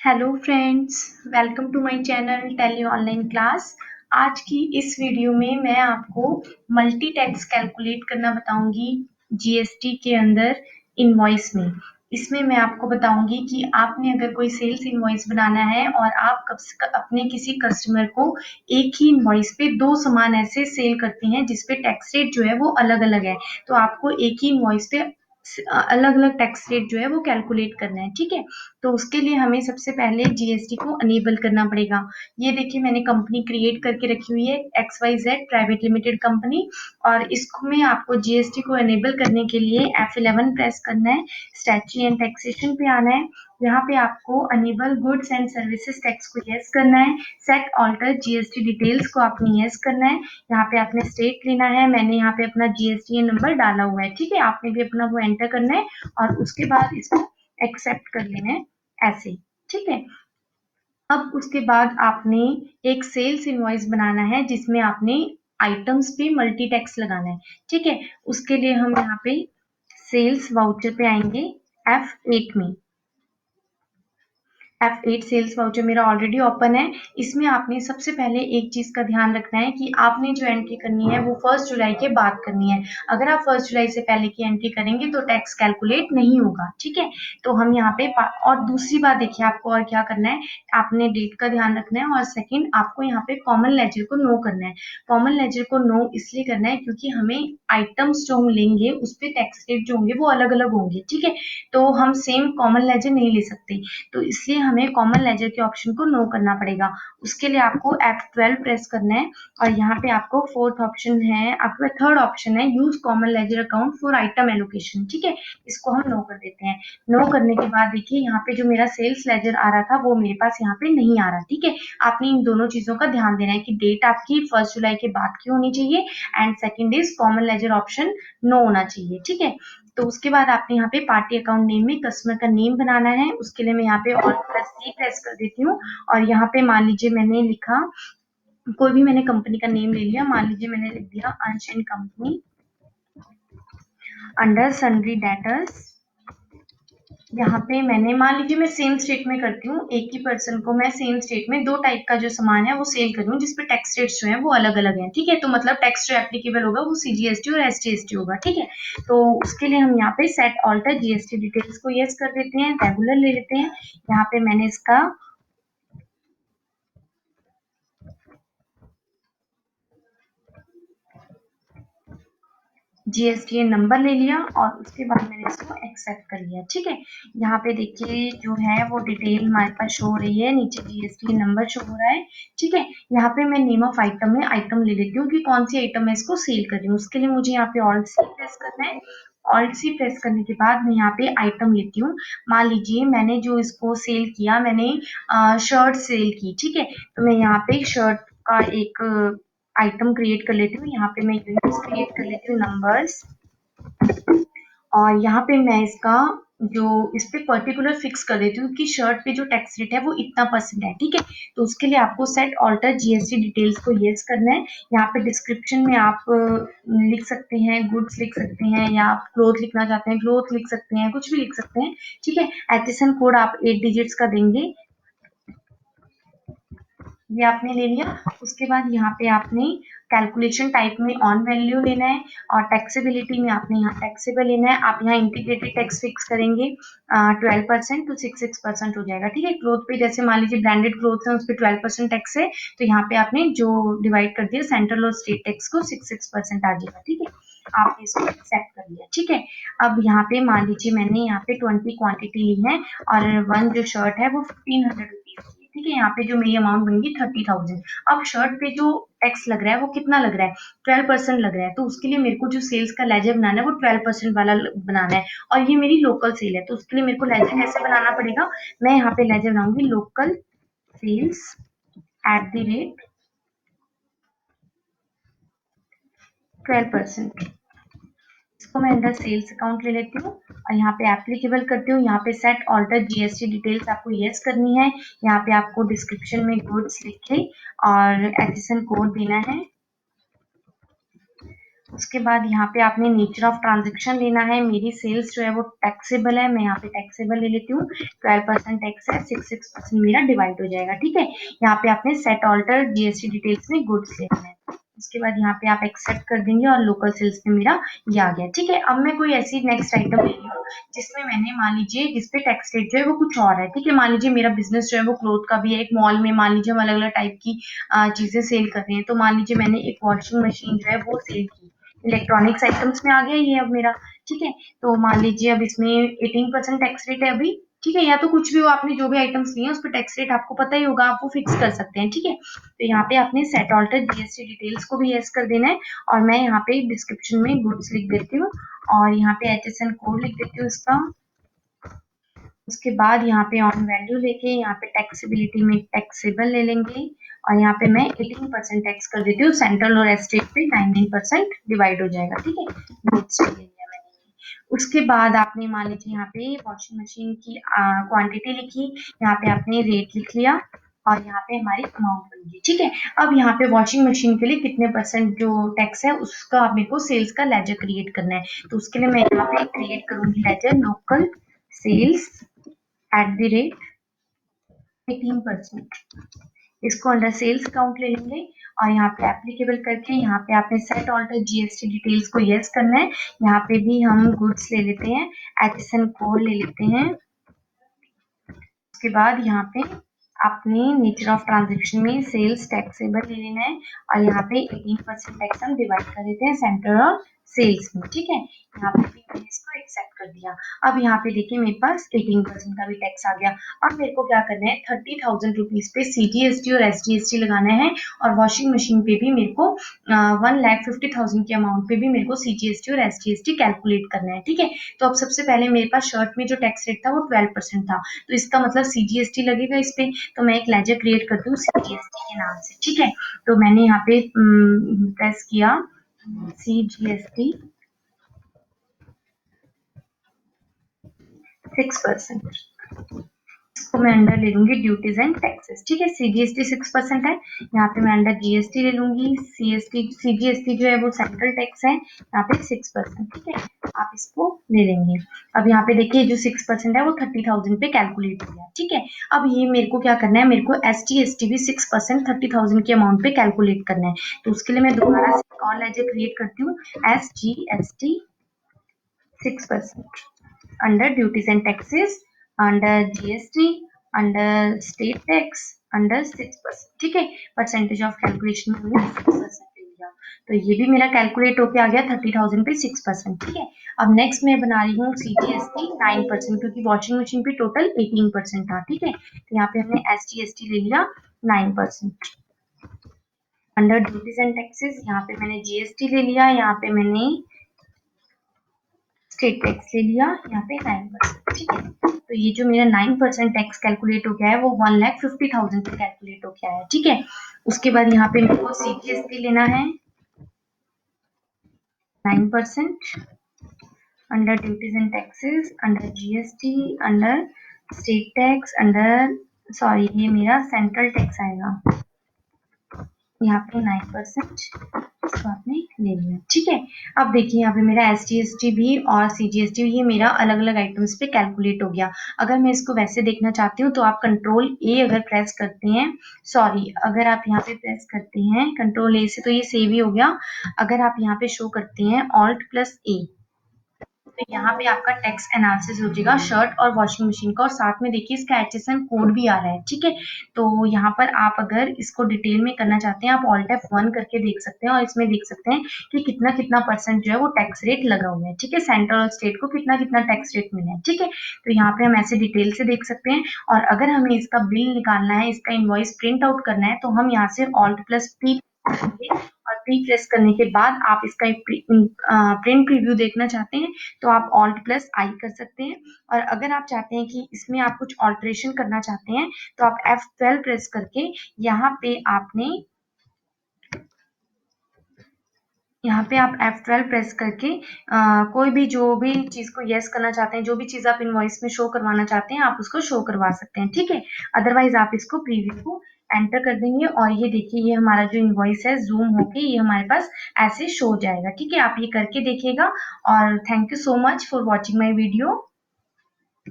Hello friends, welcome to my channel tele online class. आज की इस वीडियो में मैं आपको मल्टी टैक्स कैलकुलेट करना बताऊंगी जीएसटी के अंदर इनवॉइस में। इसमें मैं आपको बताऊंगी कि आपने अगर कोई सेल्स इनवॉइस बनाना है और आप अपने किसी कस्टमर को एक ही इनवॉइस पे दो सामान ऐसे सेल करते हैं जिसपे टैक्स रेट जो है वो अलग अलग है, तो आपको एक ही इनवॉइस पे अलग अलग टैक्स रेट जो है वो कैलकुलेट करना है। ठीक है, तो उसके लिए हमें सबसे पहले जीएसटी को अनेबल करना पड़ेगा। ये देखिए, मैंने कंपनी क्रिएट करके रखी हुई है XYZ प्राइवेट लिमिटेड कंपनी, और इसमें आपको जीएसटी को अनेबल करने के लिए F11 प्रेस करना है। स्टैट्यूटरी एंड टैक्सेशन पे आना है। यहाँ पे आपको enable goods and services tax को यस करना है। सेट ऑल्टर जीएसटी डिटेल्स को आपने यस करना है। यहाँ पे आपने स्टेट लेना है। मैंने यहाँ पे अपना जीएसटीएन नंबर डाला हुआ है। ठीक है, आपने भी अपना वो एंटर करना है और उसके बाद इसको एक्सेप्ट कर लेना है ऐसे। ठीक है, अब उसके बाद आपने एक सेल्स इनवॉइस बनाना है जिसमें आपने आइटम्स पे मल्टी टैक्स लगाना है। ठीक है, उसके लिए हम यहाँ पे सेल्स वाउचर पे आएंगे F8 में। F8 सेल्स वाउचर मेरा ऑलरेडी ओपन है। इसमें आपने सबसे पहले एक चीज का ध्यान रखना है कि आपने जो एंट्री करनी है वो 1 जुलाई के बाद करनी है। अगर आप 1 जुलाई से पहले की एंट्री करेंगे तो टैक्स कैलकुलेट नहीं होगा। ठीक है, तो हम यहाँ पे और दूसरी बात देखिए, आपको और क्या करना है, आपने डेट का ध्यान रखना है और सेकंड आपको यहाँ पे कॉमन लेजर को नो करना है। कॉमन लेजर को नो इसलिए करना है क्योंकि हमें आइटम्स जो हम लेंगे उस पर टैक्स रेट जो होंगे वो अलग अलग होंगे। ठीक है, तो हम सेम कॉमन लेजर नहीं ले सकते, तो इसलिए हमें कॉमन लेजर के ऑप्शन को नो करना पड़ेगा। उसके लिए आपको F12 प्रेस करना है और यहाँ पे आपको फोर्थ ऑप्शन है, आपका थर्ड ऑप्शन है use common ledger account for item allocation. ठीक है, इसको हम नो कर देते हैं। नो करने के बाद देखिए, यहाँ पे जो मेरा सेल्स लेजर आ रहा था वो मेरे पास यहाँ पे नहीं आ रहा। ठीक है, आपने इन दोनों चीजों का ध्यान देना है कि डेट आपकी 1 जुलाई के बाद की होनी चाहिए and second is common ledger option no होना चाहिए। ठीक है, तो उसके बाद आपने यहाँ पे पार्टी अकाउंट नेम में कस्टमर का नेम बनाना है। उसके लिए मैं यहाँ पे Alt+C प्रेस कर देती हूँ और यहाँ पे मान लीजिए मैंने लिखा, कोई भी मैंने कंपनी का नेम ले लिया, मान लीजिए मैंने लिख दिया अंश and company under sundry debtors. यहाँ पे मैंने मान लीजिए मैं सेम स्टेट में करती हूँ, एक ही पर्सन को मैं सेम स्टेट में दो टाइप का जो सामान है वो सेल कर रही हूँ जिसपे टैक्स रेट्स जो है वो अलग अलग हैं। ठीक है, तो मतलब टैक्स जो एप्लीकेबल होगा वो CGST और SGST होगा। ठीक है, तो उसके लिए हम यहाँ पे सेट ऑल्टर GST डिटेल्स को यस कर देते हैं, रेगुलर ले लेते हैं। यहाँ पे मैंने इसका GSTN नंबर ले लिया और उसके बाद मैंने इसको एक्सेप्ट कर लिया। ठीक है, यहाँ पे देखिए जो है वो डिटेल हमारे पास शो हो रही है, नीचे GSTN नंबर शो हो रहा है। ठीक है, यहाँ पे मैं नेम ऑफ आइटम में आइटम ले लेती हूँ कि कौन सी आइटम मैं इसको सेल कर रही हूँ। उसके लिए मुझे यहाँ पे Alt+C प्रेस करना है। Alt+C प्रेस करने के बाद मैं यहाँ पे आइटम लेती हूँ। मान लीजिए मैंने जो इसको सेल किया, मैंने शर्ट सेल की। ठीक है, तो मैं यहाँ पे शर्ट का एक आइटम क्रिएट कर लेती हूँ। यहाँ पे मैं यूनिट्स क्रिएट कर लेती हूँ, नंबर्स, और यहाँ पे मैं इसका जो इस पे पर्टिकुलर फिक्स कर देती हूँ कि शर्ट पे जो टैक्स रेट है वो इतना % है। ठीक है, तो उसके लिए आपको सेट ऑल्टर GST डिटेल्स को यस करना है। यहाँ पे डिस्क्रिप्शन में आप लिख सकते हैं गुड्स लिख सकते हैं, या आप क्लोथ लिखना चाहते हैं क्लोथ लिख सकते हैं, कुछ भी लिख सकते हैं। ठीक है, एचएसएन कोड आप 8 डिजिट्स का देंगे, ये आपने ले लिया। उसके बाद यहाँ पे आपने कैलकुलेशन टाइप में ऑन वैल्यू लेना है और टैक्सेबिलिटी में आपने यहाँ टैक्सेबल लेना है। आप यहाँ इंटीग्रेटेड टैक्स फिक्स करेंगे 12% to 6% हो जाएगा। ठीक है, क्लोथ पे जैसे मान लीजिए ब्रांडेड क्लोथ है उस पर 12% टैक्स है, तो यहाँ पे आपने जो डिवाइड कर दिया सेंट्रल और स्टेट टैक्स को 6% आ जाएगा। ठीक है, आपने इसको एक्सेप्ट कर लिया। ठीक है, अब यहाँ पे मान लीजिए मैंने यहाँ पे 20 क्वांटिटी ली है और वन जो शर्ट है वो 1500 रुपीज की। ठीक है, यहाँ पे जो मेरी अमाउंट बनेगी 30,000। अब शर्ट पे जो टैक्स लग रहा है वो कितना लग रहा है, 12% लग रहा है, तो उसके लिए मेरे को जो सेल्स का लेजर बनाना है वो 12% वाला बनाना है और ये मेरी लोकल सेल है, तो उसके लिए मेरे को लेजर कैसे बनाना पड़ेगा, मैं यहाँ पे लेजर बनाऊंगी लोकल सेल्स @ 12%। इसको मैं अंडर सेल्स अकाउंट ले लेती हूँ और यहाँ पे एप्लीकेबल करती हूँ। यहाँ पे सेट ऑल्टर GST डिटेल्स आपको यस करनी है। यहाँ पे आपको डिस्क्रिप्शन में गुड्स लिख के और एचएसएन कोड देना है। उसके बाद यहाँ पे आपने नेचर ऑफ ट्रांजेक्शन लेना है। मेरी सेल्स जो है वो टैक्सेबल है, मैं यहाँ पे टैक्सेबल ले लेती हूँ। 12% टैक्स है, 6% मेरा डिवाइड हो जाएगा। ठीक है, यहाँ पे आपने सेट ऑल्टर जीएसटी डिटेल्स में गुड्स लेना है। उसके बाद यहाँ पे आप एक्सेप्ट कर देंगे और लोकल सेल्स में मेरा ये आ गया। ठीक है, अब मैं कोई ऐसी नेक्स्ट आइटम ले रही हूँ जिसमें मैंने मान लीजिए जिसपे टैक्स रेट जो है वो कुछ और है। ठीक है, मान लीजिए मेरा बिजनेस जो है वो क्लोथ का भी है, एक मॉल में मान लीजिए हम अलग अलग टाइप की चीजें सेल कर रहे हैं। तो मान लीजिए मैंने एक वॉशिंग मशीन जो है वो सेल की, इलेक्ट्रॉनिक्स आइटम्स में आ गया ये अब मेरा। ठीक है, तो मान लीजिए अब इसमें 18% टैक्स रेट है अभी। ठीक है, या तो कुछ भी हो, आपने जो भी आइटम्स लिए हैं उस पर टैक्स रेट आपको पता ही होगा, आप वो फिक्स कर सकते हैं। ठीक है, तो यहाँ पे आपने सेट ऑल्टर जीएसटी डिटेल्स को भी यस कर देना है। और मैं यहाँ पे डिस्क्रिप्शन में गुड्स लिख देती हूँ और यहाँ पे एचएसएन कोड लिख देती हूँ इसका। उसके बाद यहाँ पे ऑन वैल्यू लेके यहाँ पे टैक्सेबिलिटी में टैक्सेबल ले लेंगे और यहाँ पे मैं 18% टैक्स कर देती हूँ। सेंट्रल और स्टेट पे 19% डिवाइड हो जाएगा। ठीक है, गुड्स ले लिया मैंने। उसके बाद आपने मान लीजिए यहाँ पे वॉशिंग मशीन की क्वांटिटी लिखी, यहाँ पे आपने रेट लिख लिया और यहाँ पे हमारी अमाउंट बन गई। ठीक है, अब यहाँ पे वॉशिंग मशीन के लिए कितने परसेंट जो टैक्स है उसका आप मेरे को सेल्स का लेजर क्रिएट करना है। तो उसके लिए मैं यहाँ पे क्रिएट करूंगी लेजर लोकल सेल्स @ 18%। इसको अंडर सेल्स अकाउंट ले लेंगे और यहाँ पे एप्लीकेबल करके यहाँ पे आपने सेट ऑल्टर जीएसटी डिटेल्स को यस करना है। यहाँ पे भी हम गुड्स ले लेते हैं, एचएसएन कोड ले लेते हैं। उसके बाद यहाँ पे आपने नेचर ऑफ ट्रांजेक्शन में सेल्स टैक्सेबल ले लेना है और यहाँ पे 18% टैक्स हम डिवाइड कर देते हैं सेंटर और सेल्स में। ठीक है, यहाँ पे भी मैंने इसको एक्सेप्ट कर दिया। अब यहाँ पे देखिए मेरे पास 18% का भी टैक्स आ गया। अब मेरे को क्या करना है, 30,000 रुपीज पे सीजीएसटी और एसजीएसटी लगाना है और वॉशिंग मशीन पे भी मेरे को 1,50,000 के अमाउंट पे भी मेरे को सीजीएसटी और एसजीएसटी कैलकुलेट करना है। ठीक है, तो अब सबसे पहले मेरे पास शर्ट में जो टैक्स रेट था वो 12% था, तो इसका मतलब सीजीएसटी लगेगा इस पे। तो मैं एक लेजर क्रिएट करती हूँ सीजीएसटी के नाम से। ठीक है, तो मैंने यहाँ पे प्रेस किया सीजीएसटी 6%, इसको मैं अंडर ले लूंगी ड्यूटीज एंड टैक्सेस। ठीक है, सीजीएसटी 6% है, यहाँ पे मैं अंडर जीएसटी ले लूंगी। सीजीएसटी जो है वो सेंट्रल टैक्स है, यहाँ पे 6%। ठीक है, आप इसको ले लेंगे। अब यहाँ पे देखिए जो 6% है वो 30,000 पे कैलकुलेट हो गया। ठीक है, अब ये मेरे को क्या करना है, मेरे को एसजीएसटी भी 6% 30,000 के अमाउंट पे कैलकुलेट करना है। तो उसके लिए मैं दोबारा से और लेजर क्रिएट करती हूँ, SGST 6% under duties and taxes, under GST, under state tax, under 6%। ठीक है, परसेंटेज ऑफ कैलकुलेशन में हमने 6% ले लिया, तो ये भी मेरा कैलकुलेट होके आ गया 30,000 पे 6%। ठीक है, अब नेक्स्ट मैं बना रही हूँ सीजीएसटी 9%, क्योंकि वॉशिंग मशीन पे टोटल 18% था। ठीक है, तो यहाँ पे हमने एसजीएसटी ले लिया 9%। अंडर ड्यूटीज एंड टैक्सेस यहाँ पे मैंने जीएसटी ले लिया, यहाँ पे मैंने स्टेट टैक्स ले लिया, यहाँ पे 9%। ठीक है, तो ये जो मेरा 9% टैक्स कैलकुलेट हो गया है वो 1,50,000 पे कैलकुलेट हो गया है। ठीक है, उसके बाद यहाँ पे मेरे को सीजीएसटी लेना है 9% under duties and taxes, under GST, under state tax, under sorry ये मेरा सेंट्रल टैक्स आएगा, यहाँ पे 9% इसको आपने ले लिया। ठीक है, अब देखिए यहाँ पे मेरा एसजीएसटी भी और सीजीएसटी ये मेरा अलग अलग आइटम्स पे कैलकुलेट हो गया। अगर मैं इसको वैसे देखना चाहती हूँ तो आप कंट्रोल ए अगर प्रेस करते हैं, सॉरी अगर आप यहाँ पे प्रेस करते हैं कंट्रोल ए से तो ये सेव ही हो गया। अगर आप यहाँ पे शो करते हैं Alt+A तो यहाँ पे आपका टैक्स एनालिसिस हो जाएगा शर्ट और वॉशिंग मशीन का, और साथ में देखिए इसका एचएसएन कोड भी आ रहा है। ठीक है, तो यहाँ पर आप अगर इसको डिटेल में करना चाहते हैं आप Alt+F1 करके देख सकते हैं और इसमें देख सकते हैं कि कितना कितना परसेंट जो है वो टैक्स रेट लगा हुआ है। ठीक है, सेंट्रल और स्टेट को कितना कितना टैक्स रेट मिला है। ठीक है, तो यहाँ पे हम ऐसे डिटेल से देख सकते हैं। और अगर हमें इसका बिल निकालना है, इसका इनवॉइस प्रिंट आउट करना है, तो हम यहाँ से Alt+P और प्री प्रेस करने के बाद आप इसका एक प्रिंट प्रीव्यू देखना चाहते हैं तो आप Alt+I कर सकते हैं। और अगर आप चाहते हैं कि इसमें आप कुछ ऑल्ट्रेशन करना चाहते हैं तो आप F12 प्रेस करके यहाँ पे आप F12 प्रेस करके कोई भी जो भी चीज को यस करना चाहते हैं, जो भी चीज आप इनवॉइस में शो करवाना चाहते हैं आप उसको शो करवा सकते हैं। ठीक है, अदरवाइज आप इसको प्रीव्यू को एंटर कर देंगे और ये देखिए ये हमारा जो इनवॉइस है ज़ूम होके ये हमारे पास ऐसे शो हो जाएगा। ठीक है, आप ये करके देखिएगा और thank you so much for watching my video.